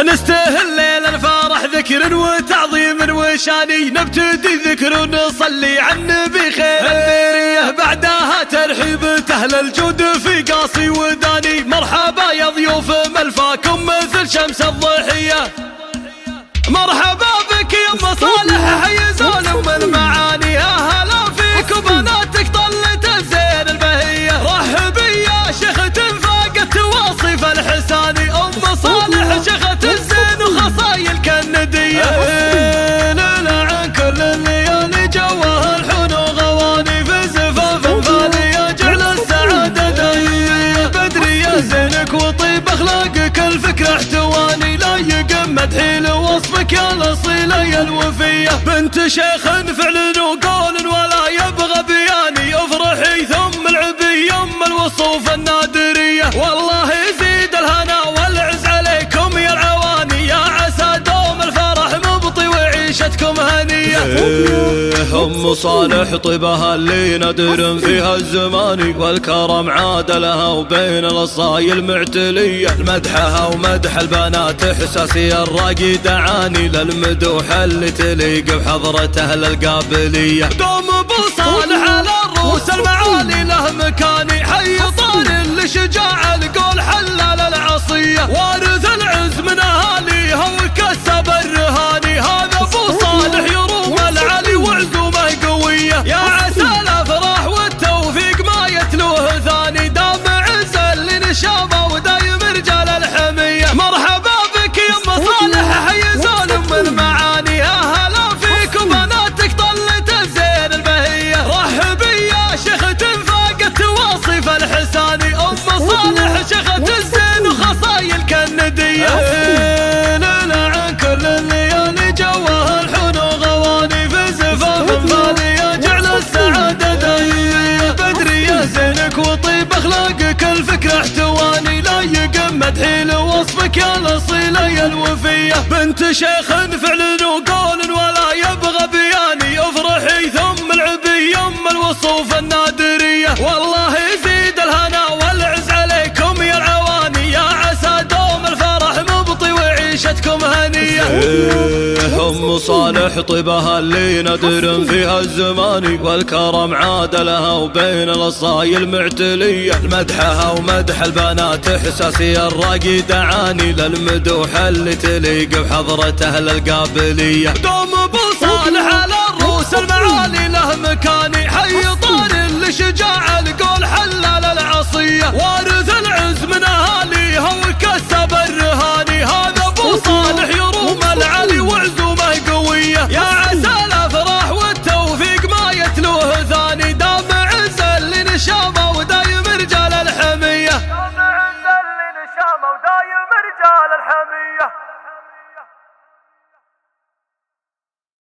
أنسته الليل الفرح ذكر وتعظيم وشاني، نبتدي ذكر ونصلي على النبي خير البرية، بعدها ترحيب أهل الجود في قاصي وداني. مرحبا يا ضيوف ملفاكم مثل شمس الضحية، مرحبا بك يا ام صالح حي زول ام المعاني، اهلا فيك وبناتك طلت الزين البهية. رحبي يا شيخة فاقت واصف الحساني، ام صالح شيخة الزين وخصايل كالندية. لنا عن كل الليالي جوها الحن وغواني، في زفاف غالية جعل السعادة دايمة. بدري يا زينك وطيب اخلاقك الفكرة احتواني، لا يقم مدحي لوصفك يا الاصيلة يا الوفية. بنت شيخ فعل وقول ولا يبغى بياني، افرحي ثم العبي ام الوصوف النادرية. والله يزيد الهنا والعز عليكم يا العواني، يا عسى دوم الفرح مبطي وعيشتكم هنية. ام صالح طيبها اللي نادر فيها الزمان، والكرم عاد لها وبين الاصايل معتلية. مدحها ومدح البنات احساسي الراقي دعاني، للمدوح اللي تليق بحضرة اهل القابلية. دوم ابو صالح على الروس المعالي له مكاني، حي طار لشجاع القول حلال العصية، وارث العز من اهاليها وكسب الرهاني. هذا ابو صالح يروم العلي وعزومه قوية، يا عسى الافراح والتوفيق ما يتلوه ثاني. دام عز اللي نشامه ودايم رجال الحمية. مرحبا بك يا ام صالح حي زول ام المعاني، اهلا فيك وبناتك طلت الزين البهية. رحبي يا شيخة فاقت واصف الحساني، ام صالح شيخة الزين وخصايل كالندية. لنا عن كل الليالي جوها الحن وغواني، في زفاف غالية جعل السعادة دايمة. بدري يا زينك وطيب اخلاقك الفكرة احتواني، لا يقم مدحي لوصفك يا الاصيلة يا الوفية. بنت شيخ فعل وقول ولا يبغى بياني، افرحي ثم العبي ام الوصوف النادرية. والله يزيد الهنا والعز عليكم يا العواني، يا عسى دوم الفرح مبطي وعيشتكم هنية. ام صالح طيبها اللي نادر فيها الزمان، والكرم عاد لها وبين الاصايل معتلية. مدحها ومدح البنات احساسي الراقي دعاني، للمدوح اللي تليق بحضرة اهل القابلية. دوم ابو صالح على الروس المعالي له مكاني، حي طار لشجاع القول حلال العصية، وارث العز من اهاليها وكسب الرهاني. هذا ابو صالح يروم العلي وعزومه قوية، يا عسى الافراح والتوفيق ما يتلوه ثاني. دام عز اللي نشامه ودايم رجال الحمية، دام عز اللي نشامه ودايم رجال الحمية.